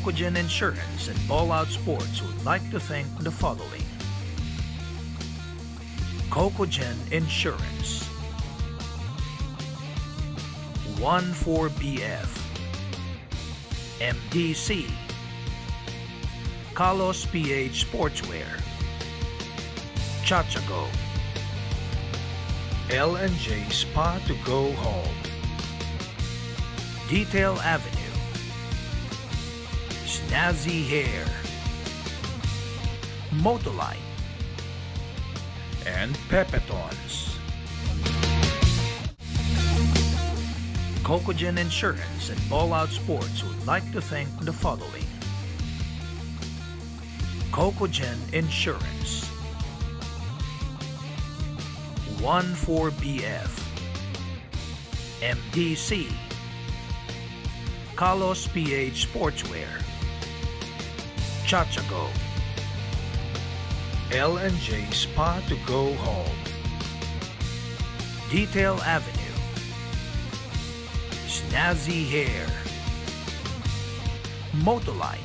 Cocogen Insurance and Ballout Sports would like to thank the following. Cocogen Insurance, 14BF, MDC, KalosPH Sportwear, Chachago, L&J Spa to Go Home, Detail Avenue, Snazzy Hair, Motolite, and Pepetons. Cocogen Insurance and Ballout Sports would like to thank the following. Cocogen Insurance, 14BF, MDC, KalosPH Sportswear, Chachago, L&J Spa to Go Home, Detail Avenue, Snazzy Hair, Motolite,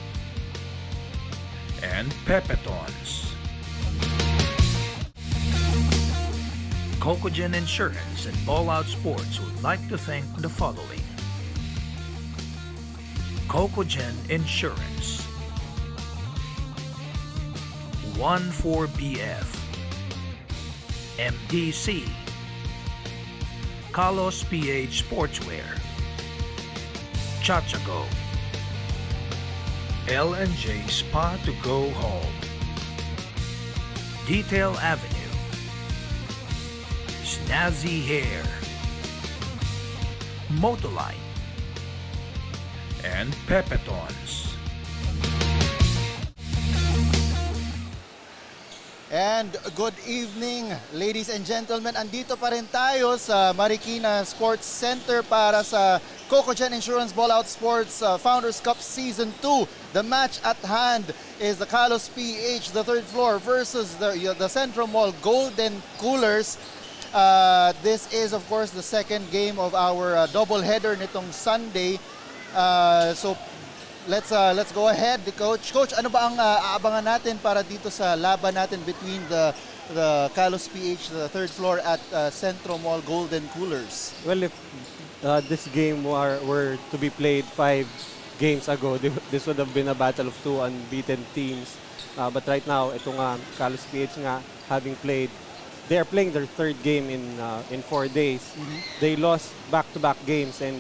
and Pepetons. Cocogen Insurance and Ballout Sports would like to thank the following. Cocogen Insurance, 14BF, MDC, KalosPH Sportswear, Chachago, L&J Spa to Go Home, Detail Avenue, Snazzy Hair, Motolite, and Pepetons. And good evening, ladies and gentlemen. Andito pa rin tayo sa Marikina Sports Center para sa Cocogen Insurance Ballout Sports Founders Cup Season 2. The match at hand is the KalosPH, the third floor, versus the XentroMall Golden Coolers. This is, of course, the second game of our doubleheader nitong Sunday. So let's go ahead, Coach. Coach, ano ba ang aabangan natin para dito sa laban natin between the KalosPH, the third floor, at XentroMall Golden Coolers? Well, if this game were to be played 5 games ago, this would have been a battle of 2 unbeaten teams. But right now, ito nga, KalosPH nga, they are playing their third game in 4 days. Mm-hmm. They lost back-to-back games, and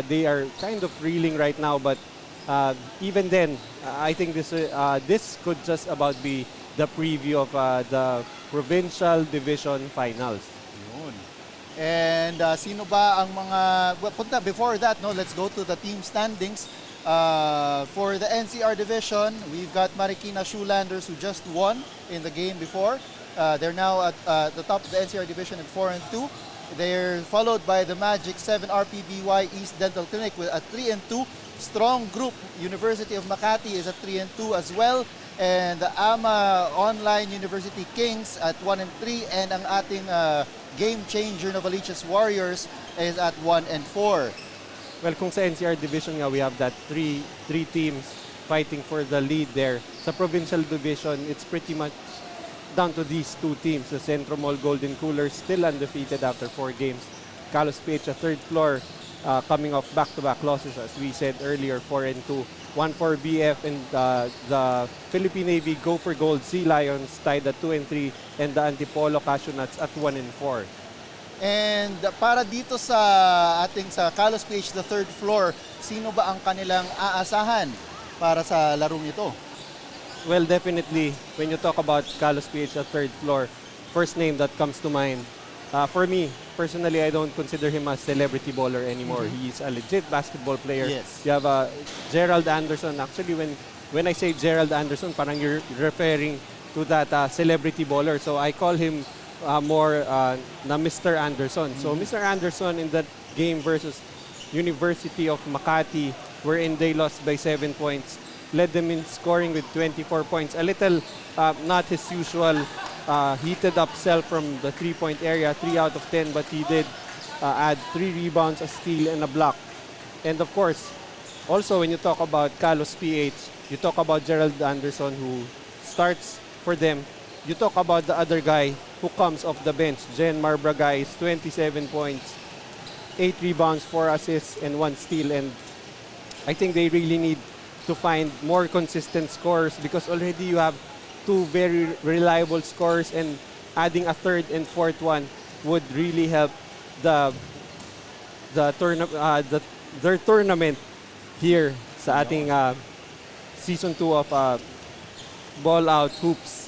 they are kind of reeling right now, but even then, I think this could just about be the preview of the Provincial Division Finals. Yun. And sino ba ang mga... before that, let's go to the team standings. For the NCR Division, we've got Marikina Shoelanders, who just won in the game before. They're now at the top of the NCR Division at 4-2. They're followed by the Magic 7 RPBY East Dental Clinic at 3-2. Strong Group, University of Makati, is at 3-2 as well. And the AMA Online University Kings at 1-3. And ang ating game changer, Novaliches Warriors, is at 1-4. Well, kung sa NCR Division nga, we have that three teams fighting for the lead there. Sa Provincial Division, it's pretty much down to these 2 teams. The XentroMall Golden Coolers still undefeated after 4 games. KalosPH, a third floor, coming off back-to-back losses, as we said earlier, 4-2. 14BF and the Philippine Navy Go for Gold Sea Lions tied at 2-3, and the Antipolo Cashew Nuts at 1-4. And para dito sa KalosPH, the third floor, sino ba ang kanilang aasahan para sa larong ito? Well, definitely, when you talk about KalosPH, the third floor, first name that comes to mind, for me, personally, I don't consider him a celebrity baller anymore. Mm-hmm. He's a legit basketball player. Yes. You have Gerald Anderson. Actually, when I say Gerald Anderson, parang you're referring to that celebrity baller. So I call him more na Mr. Anderson. Mm-hmm. So Mr. Anderson in that game versus University of Makati, wherein they lost by 7 points, led them in scoring with 24 points. A little not his usual heated up self from the 3-point area, 3 out of 10, but he did add 3 rebounds, a steal, and a block. And of course, Also, when you talk about KalosPH, you talk about Gerald Anderson who starts for them. You talk about the other guy who comes off the bench. Jen Marbraga is 27 points, 8 rebounds, 4 assists, and 1 steal. And I think they really need to find more consistent scores because already you have 2 very reliable scores, and adding a third and fourth one would really help the their tournament here sa ating season 2 of Ballout Hoops.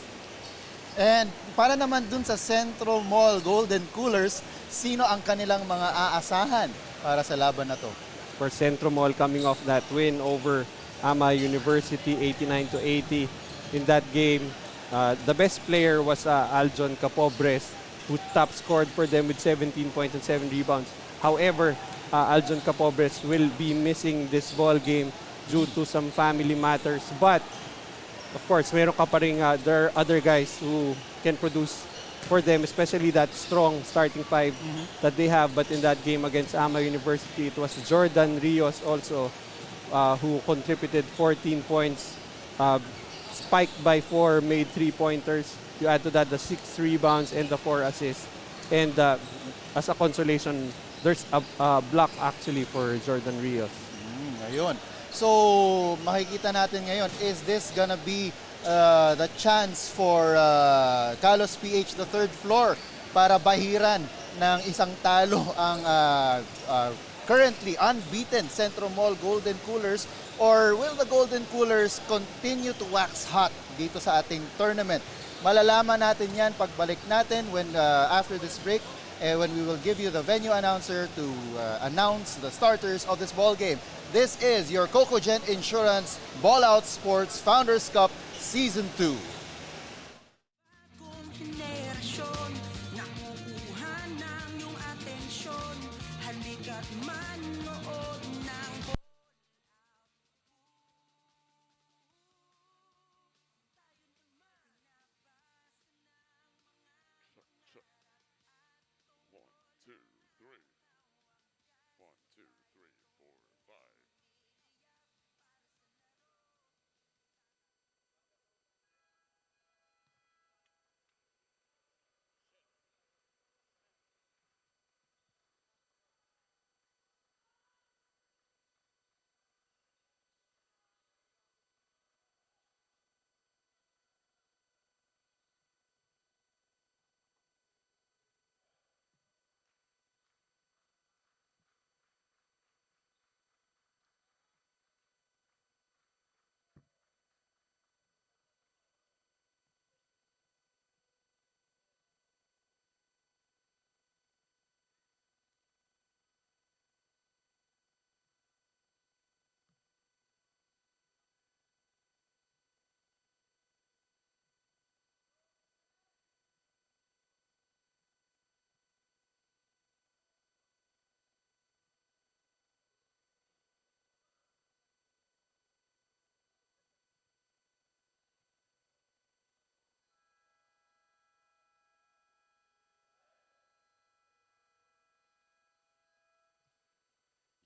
And para naman dun sa XentroMall Golden Coolers, sino ang kanilang mga aasahan para sa laban na to? For XentroMall coming off that win over Ama University 89-80 in that game. The best player was Aljon Capobres, who top scored for them with 17 points and 7 rebounds. However, Aljon Capobres will be missing this ball game due to some family matters. But, of course, meron ka pa rin, there are other guys who can produce for them, especially that strong starting 5 that they have. But in that game against Ama University, it was Jordan Rios also who contributed 14 points, spiked by 4, made 3-pointers. You add to that the 6 rebounds and the 4 assists. And as a consolation, there's a block actually for Jordan Rios. Ayun. So, makikita natin ngayon, is this gonna be the chance for KalosPH, the third floor, para bahiran ng isang talo ang currently unbeaten XentroMall Golden Coolers, or will the Golden Coolers continue to wax hot dito sa ating tournament? Malalaman natin yan pagbalik natin when after this break, when we will give you the venue announcer to announce the starters of this ball game. This is your Cocogen Insurance Ballout Sports Founders Cup Season 2. Bagong henerasyon, nakukuha ng iyong atensyon. Halika't manood ng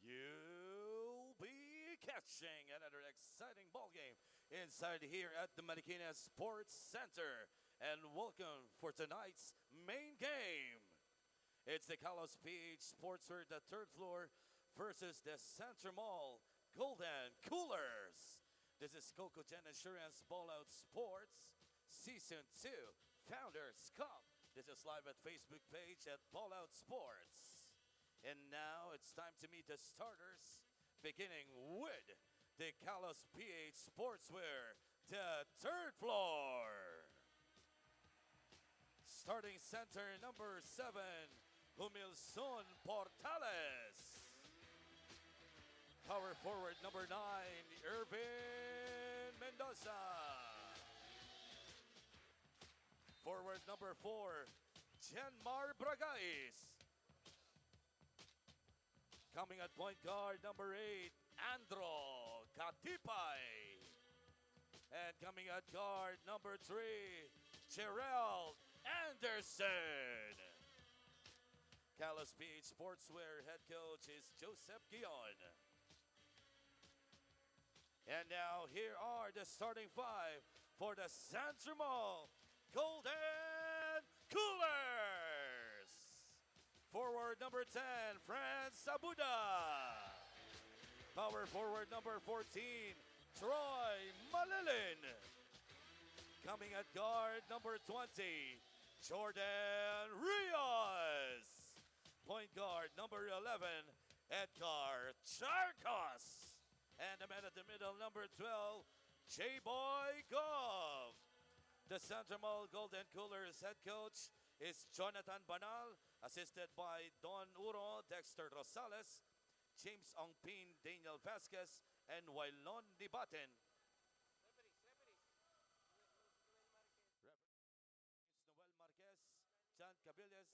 You'll be catching another exciting ball game inside here at the Marikina Sports Center. And welcome for tonight's main game. It's the KalosPH Sportswear, the third floor, versus the XentroMall Golden Coolers. This is Cocogen Insurance Ballout Sports Season 2 Founders Cup. This is live at Facebook page at Ballout Sports. And now it's time to meet the starters, beginning with the KalosPH Sportswear, the third floor. Starting center number 7, Humilson Portales. Power forward number 9, Irvin Mendoza. Forward number 4, Janmar Bragais. Coming at point guard number 8, Andro Katipay. And coming at guard number 3, Gerald Anderson. KalosPH Sportswear head coach is Joseph Guion. And now here are the starting five for the XentroMall Golden Coolers. Forward number 10, Franz Sabuda. Power forward number 14, Troy Malilin. Coming at guard number 20, Jordan Rios. Point guard number 11, Edgar Charcos. And the man at the middle, number 12, J-Boy Gov. The XentroMall Golden Coolers head coach is Jonathan Banal, assisted by Don Uro, Dexter Rosales, James Ongpin, Daniel Vasquez, and Wailon Dibaten. Noel Marquez, John Cabilles.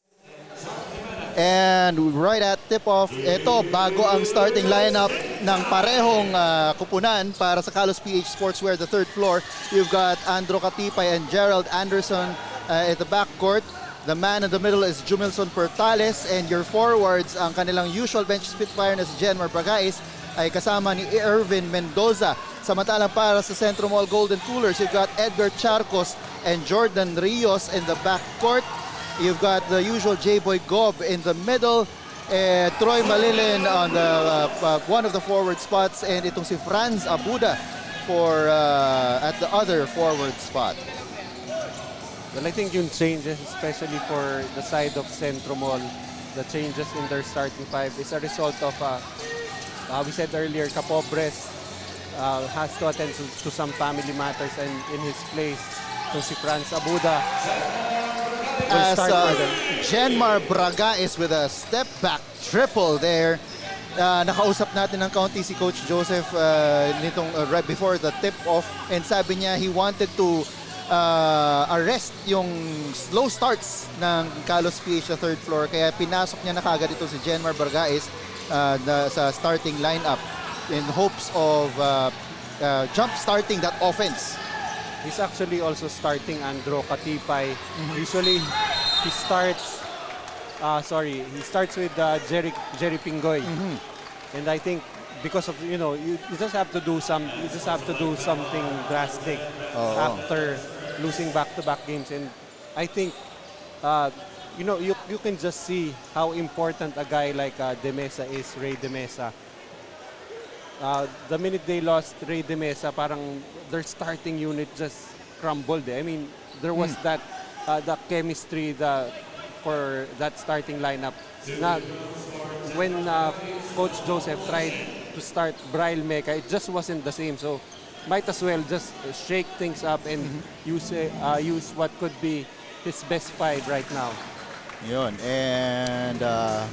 And right at tip-off, ito, bago ang starting lineup ng parehong kupunan para sa KalosPH Sportswear, the third floor. You've got Andro Katipay and Gerald Anderson at the backcourt. The man in the middle is Jumilson Portales, and your forwards, ang kanilang usual bench Spitfire na si Jenmar Bragais, ay kasama ni Ervin Mendoza. Samantalang para sa XentroMall Golden Coolers, you've got Edgar Charcos and Jordan Rios in the backcourt. You've got the usual J-Boy Gob in the middle, Troy Malilin on the one of the forward spots, and itong si Franz Abuda for at the other forward spot. Well, I think yung changes, especially for the side of XentroMall, the changes in their starting five is a result of, we said earlier, Capobres has to attend to some family matters, and in his place, to si Franz Abuda. As Jenmar Bragais with a step-back triple there. Nakausap natin ng county si Coach Joseph nitong right before the tip-off, and sabi niya he wanted to arrest yung slow starts ng KalosPH sa third floor, kaya pinasok niya na kagad ito si Jenmar Bragais sa starting lineup in hopes of jump-starting that offense. He's actually also starting Andro Katipay. Usually, he starts with Jerry Pingoy. And I think because of, you just have to do something drastic after losing back-to-back games. And I think, you can just see how important a guy like De Mesa is, Ray De Mesa. The minute they lost Ray De Mesa, parang their starting unit just crumbled. I mean, there was that the chemistry for that starting lineup. Na when Coach Joseph tried to start Braille Meca, it just wasn't the same. So might as well just shake things up and use what could be his best five right now. Yun, and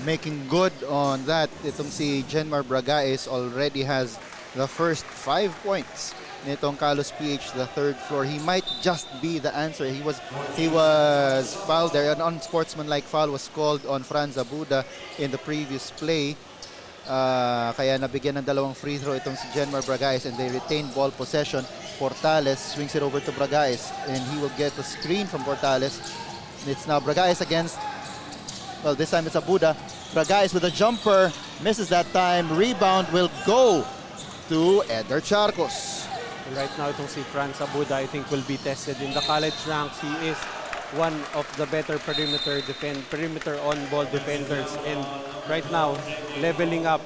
making good on that, itong si Jenmar Bragais already has the first 5 points nitong KalosPH, the third floor. He might just be the answer. He was fouled there. An unsportsmanlike foul was called on Franz Abuda in the previous play. Kaya nabigyan ng dalawang free throw itong si Jenmar Bragais, and they retain ball possession. Portales swings it over to Bragais, and he will get a screen from Portales. It's now Bragais against, well, this time it's Abuda. Bragais with a jumper, misses that time. Rebound will go to Edgar Charcos. Right now, itong si Franz Abuda, I think, will be tested in the college ranks. He is one of the better perimeter on-ball defenders, and right now, leveling up.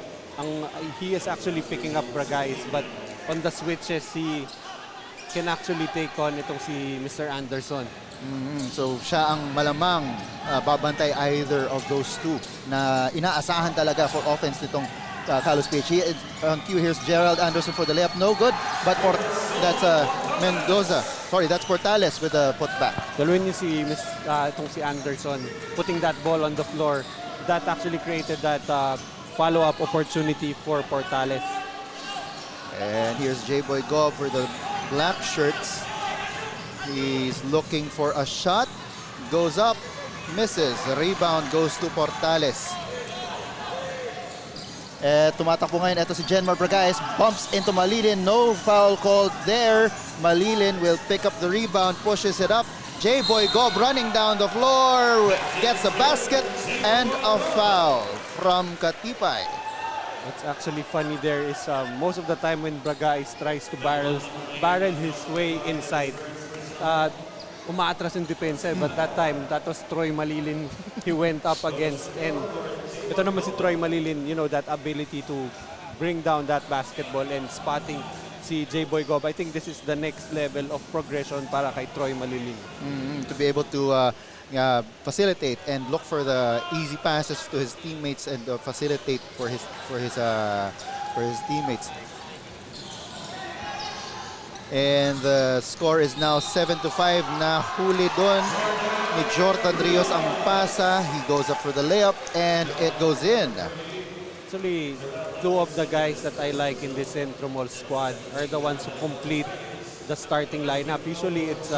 He is actually picking up Bragais, but on the switches, he can actually take on itong si Mr. Anderson. So siya ang malamang babantay either of those two na inaasahan talaga for offense nitong KalosPH. On cue, here's Gerald Anderson for the layup, no good, but that's Mendoza. Sorry, that's Portales with a putback. Well, when you see itong si Anderson putting that ball on the floor, that actually created that follow-up opportunity for Portales. And here's J-Boy Gob for the black shirts. He's looking for a shot. Goes up, misses. Rebound goes to Portales. Tumatakbo ngayon. Ito si Jenmar Bragais. Bumps into Malilin. No foul called there. Malilin will pick up the rebound, pushes it up. J-Boy Gob running down the floor. Gets a basket and a foul from Katipay. What's actually funny there is most of the time when Bragais tries to barrel his way inside, umaatras yung depensa. But that time, that was Troy Malilin he went up against. And ito naman si Troy Malilin, you know, that ability to bring down that basketball and spotting si J-Boy Gob. I think this is the next level of progression para kay Troy Malilin. To be able to facilitate and look for the easy passes to his teammates and facilitate for his teammates. And the score is now 7-5. Nahuli doon ni Jordan Rios ang pasa. He goes up for the layup and it goes in. Actually, two of the guys that I like in this XentroMall squad are the ones who complete the starting lineup. Usually it's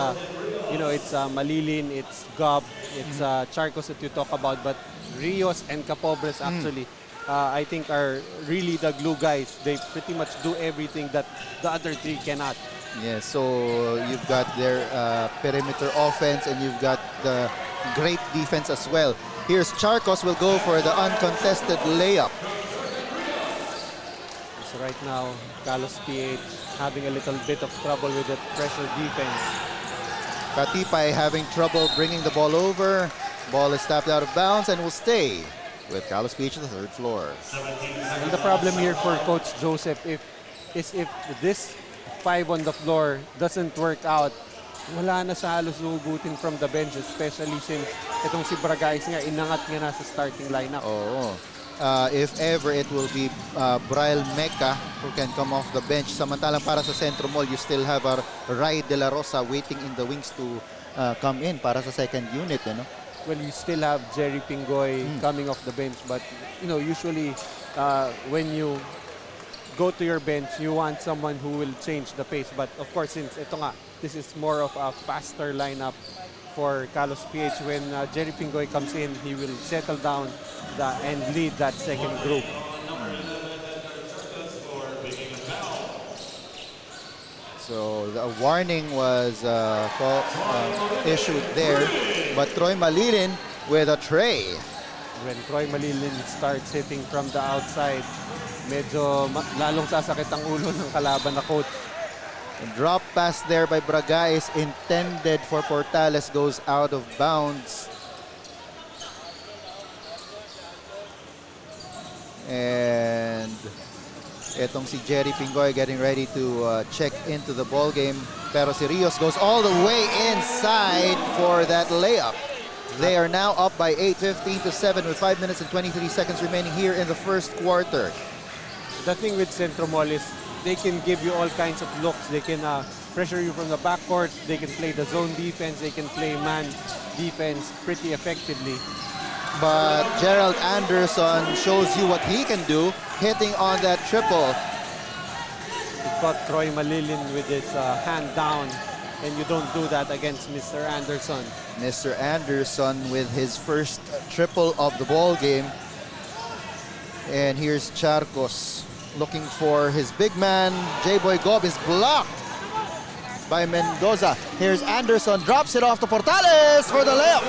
it's Malilin, it's Gob, it's Charcos that you talk about, but Rios and Capobres actually I think are really the glue guys. They pretty much do everything that the other three cannot. Yeah, so you've got their perimeter offense and you've got the great defense as well. Here's Charcos will go for the uncontested layup. So right now, KalosPH having a little bit of trouble with the pressure defense. Katipay having trouble bringing the ball over. Ball is tapped out of bounds and will stay with KalosPH on the third floor. And the problem here for Coach Joseph is if this 5 on the floor doesn't work out, wala na siya halos hugutin from the bench, especially since itong si Bragais nga, inangat nga na sa starting lineup. Oh. If ever, it will be Braille Meca who can come off the bench. Samantalang para sa XentroMall, you still have Ray De La Rosa waiting in the wings to come in para sa second unit. You know? Well, you still have Jerry Pingoy coming off the bench, but usually when you go to your bench, you want someone who will change the pace. But of course, since this is more of a faster lineup for KalosPH, when Jerry Pingoy comes in, he will settle down and lead that second group. So the warning was issued there, but Troy Malilin with a tray. When Troy Malilin starts hitting from the outside, medyo lalong sasakit ang ulo ng kalaban na coach. A drop pass there by Bragais intended for Portales goes out of bounds. And etong si Jerry Pingoy getting ready to check into the ball game. Pero si Rios goes all the way inside for that layup. They are now up by 8, 15-7 with 5 minutes and 23 seconds remaining here in the first quarter. The thing with XentroMall is they can give you all kinds of looks. They can pressure you from the backcourt. They can play the zone defense. They can play man defense pretty effectively. But Gerald Anderson shows you what he can do, hitting on that triple. He caught Troy Malilin with his hand down, and you don't do that against Mr. Anderson. Mr. Anderson with his first triple of the ball game. And here's Charcos looking for his big man. J-Boy Gob is blocked by Mendoza. Here's Anderson, drops it off to Portales for the layup.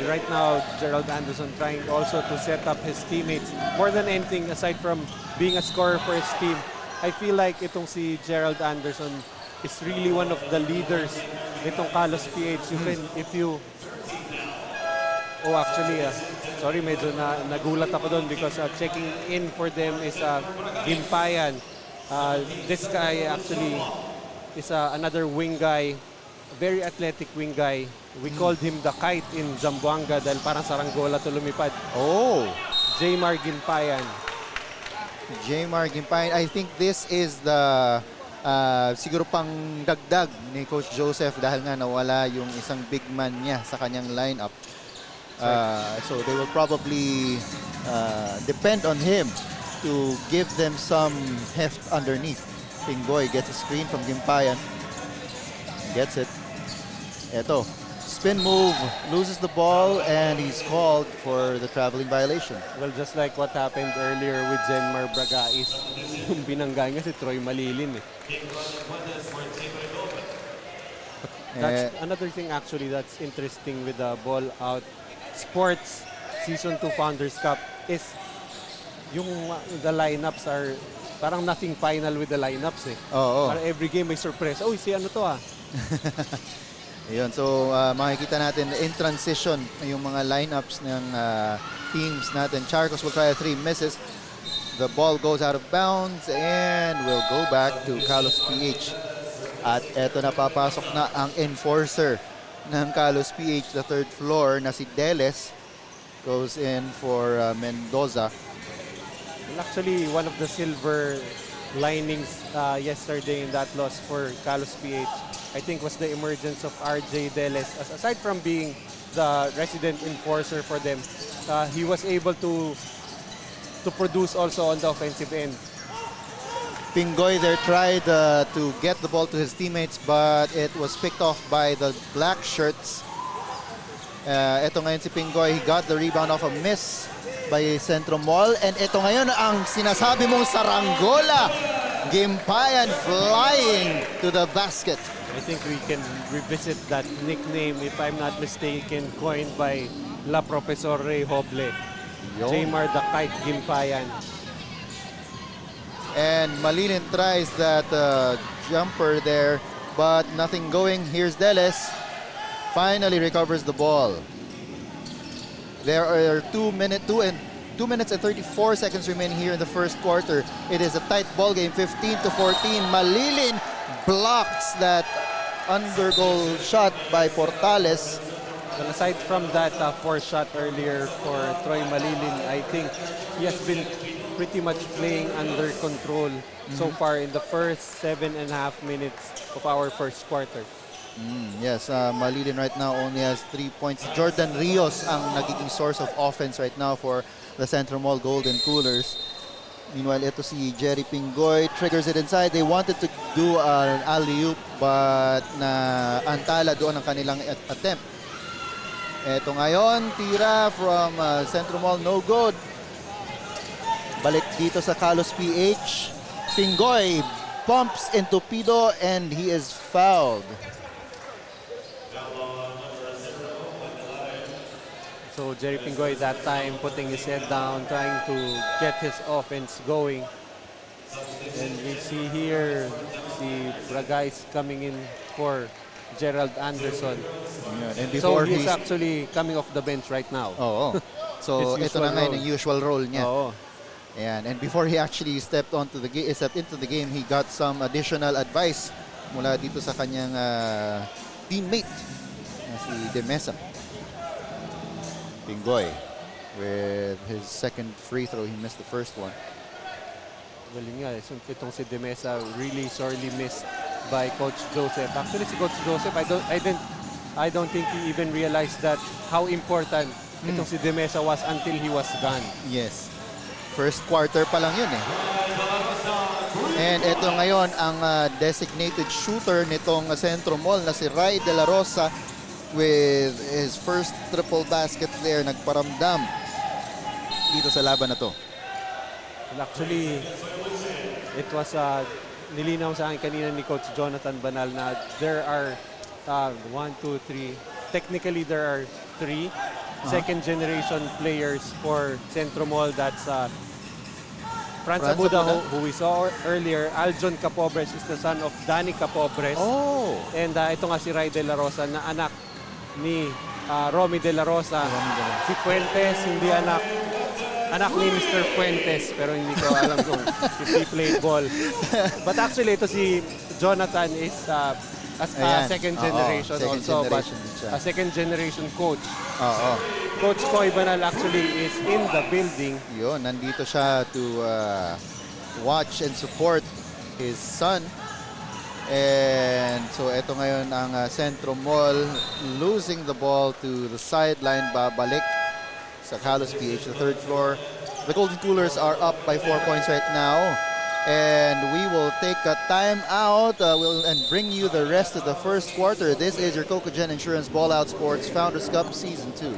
Right now, Gerald Anderson trying also to set up his teammates. More than anything, aside from being a scorer for his team, I feel like itong si Gerald Anderson is really one of the leaders nitong KalosPH. Sorry, medyo nagulat ako doon because checking in for them is Gimpayan. This guy actually is another wing guy, very athletic wing guy. We called him the kite in Zamboanga dahil parang saranggola to lumipad. Oh! Jaymar Gimpayan. Jaymar Gimpayan. I think this is the siguro pang dagdag ni Coach Joseph dahil nga nawala yung isang big man niya sa kanyang lineup. So they will probably depend on him to give them some heft underneath. Pingoy gets a screen from Gimpayan. Gets it. Eto. Spin move, loses the ball, and he's called for the traveling violation. Well, just like what happened earlier with Zenmar Bragais, yung binangga niya si Troy Malilin. That's another thing actually that's interesting with the ball out. Sports Season 2 Founders Cup is yung the lineups are parang nothing final with the lineups eh. Oo. Parang every game may surprise. Oh, si ano to ah. Ayun, so makikita natin in transition yung mga lineups ng teams natin. Charcos will try a 3, misses. The ball goes out of bounds and will go back to KalosPH. At eto na, papasok na ang enforcer ng KalosPH, the third floor na si Deles. Goes in for Mendoza. Well, actually, one of the silver linings yesterday in that loss for KalosPH, I think, was the emergence of RJ Deles. Aside from being the resident enforcer for them, he was able to produce also on the offensive end. Pingoy there tried to get the ball to his teammates, but it was picked off by the black shirts. Ito ngayon si Pingoy, he got the rebound off a miss by XentroMall. And ito ngayon ang sinasabi mong saranggola. Gimpayan flying to the basket. I think we can revisit that nickname, if I'm not mistaken, coined by La Profesor Ray Hoble. Jaymar the Kite Gimpayan. And Malinin tries that jumper there, but nothing going. Here's Deles. Finally recovers the ball. There are 2 minutes and 34 seconds remaining here in the first quarter. It is a tight ball game, 15-14. Malilin blocks that undergoal shot by Portales. Well, aside from that 4 shot earlier for Troy Malilin, I think he has been pretty much playing under control so far in the first 7.5 minutes of our first quarter. Yes, Malilin right now only has 3 points. Jordan Rios ang nagiging source of offense right now for the XentroMall Golden Coolers. Meanwhile, ito si Jerry Pingoy, triggers it inside. They wanted to do an alley-oop, but na antala doon ang kanilang attempt. Ito ngayon, tira from XentroMall, no good. Balik dito sa KalosPH. Pingoy bumps into Pido and he is fouled. So Jerry Pingoy that time putting his head down, trying to get his offense going. And we see here, si Braga is coming in for Gerald Anderson. Yeah, and So before he's actually coming off the bench right now. Oo. So His ito na usual ngayon role. ang usual role niya. Oo. Ayan. And before he actually stepped into the game, he got some additional advice mula dito sa kanyang teammate na si De Mesa. Pingoy with his second free throw. He missed the first one. Well, yun nga, itong si De Mesa really sorely missed by Coach Joseph. Actually, si Coach Joseph, I don't think he even realized that how important itong si De Mesa was until he was gone. Yes. First quarter pa lang yun eh. And ito ngayon ang designated shooter nitong XentroMall na si Ray De La Rosa with his first triple basket there. Nagparamdam dito sa laban na to. Well, actually, it was nilinaw sa akin kanina ni Coach Jonathan Banal na there are 1, 2, 3. Technically, there are 3 second-generation players for XentroMall. That's Franz Abuda, who we saw earlier. Aljon Capobres is the son of Danny Capobres. Oh! And ito nga si Ray De La Rosa na anak ni Romy De La Rosa. Si Fuentes, hindi anak ni Mr. Fuentes, pero hindi ko alam kung if he played ball. But actually, ito si Jonathan is second generation second also, generation but siya. a second generation coach. Oo. Coach Koy Banal actually is in the building. Yun, nandito siya to watch and support his son. And so ito ngayon ang XentroMall losing the ball to the sideline. Babalik sa KalosPH, the third floor. The Golden Coolers are up by 4 points right now. And we will take a timeout and bring you the rest of the first quarter. This is your Cocogen Insurance Ballout Sports Founders Cup Season 2.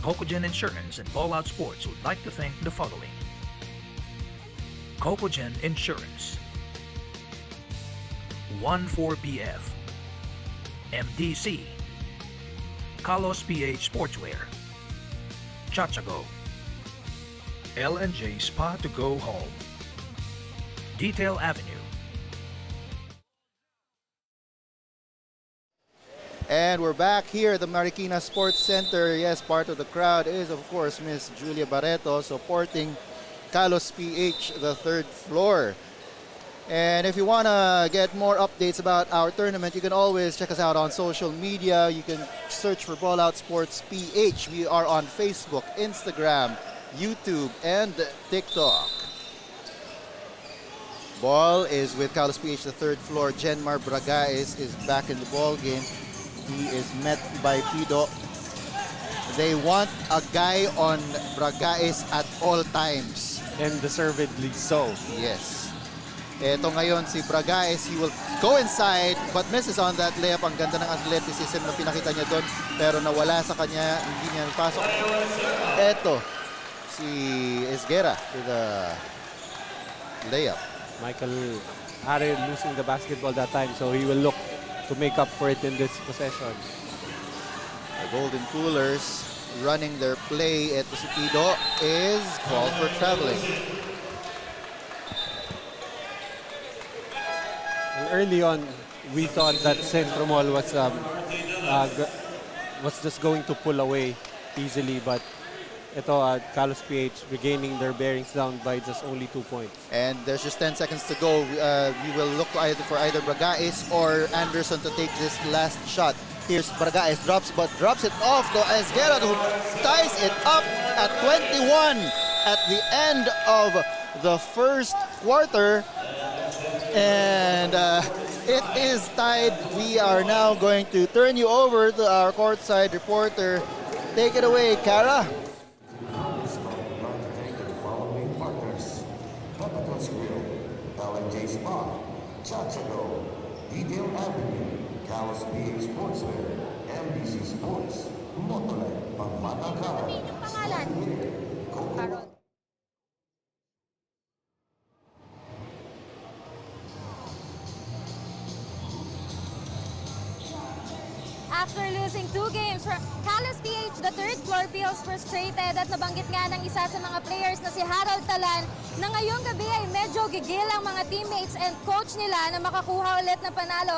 Cocogen Insurance and Ballout Sports would like to thank the following. Cocogen Insurance, 14BF, MDC, KalosPH Sportwear, Chachago, L&J Spa to go home, Detail Avenue. And we're back here at the Marikina Sports Center. Yes, part of the crowd is, of course, Miss Julia Barreto supporting KalosPH, the third floor. And if you want to get more updates about our tournament, you can always check us out on social media. You can search for Ballout Sports PH. We are on Facebook, Instagram, YouTube, and TikTok. Ball is with KalosPH, the third floor. Jenmar Bragais is back in the ball game. He is met by Pido. They want a guy on Bragais at all times. And deservedly so. Yes. Ito ngayon si Bragais, he will go inside but misses on that layup. Ang ganda ng athleticism na pinakita niya doon pero nawala sa kanya, hindi niya napasok. Ito si Esguera with the layup. Michael Are losing the basketball that time, so he will look to make up for it in this possession. The Golden Coolers running their play. Ito si Pido is called for traveling. Early on, we thought that XentroMall was just going to pull away easily, but ito KalosPH regaining their bearings down by just only 2 points. And there's just 10 seconds to go. We will look for either Bragais or Anderson to take this last shot. Here's Bragais, drops it off to Esguera, who ties it up at 21 at the end of the first quarter. And it is tied. We are now going to turn you over to our courtside reporter. Take it away, Kara. L&J Spa, Chachago, Detail Avenue, KalosPH Sportswear, MDC Sports, Motole, Pangmatangkara, Cocogen. After losing 2 games, KalosPH, the third floor, feels frustrated at nabanggit nga ng isa sa mga players na si Harold Talan na ngayong gabi ay medyo gigil ang mga teammates and coach nila na makakuha ulit na panalo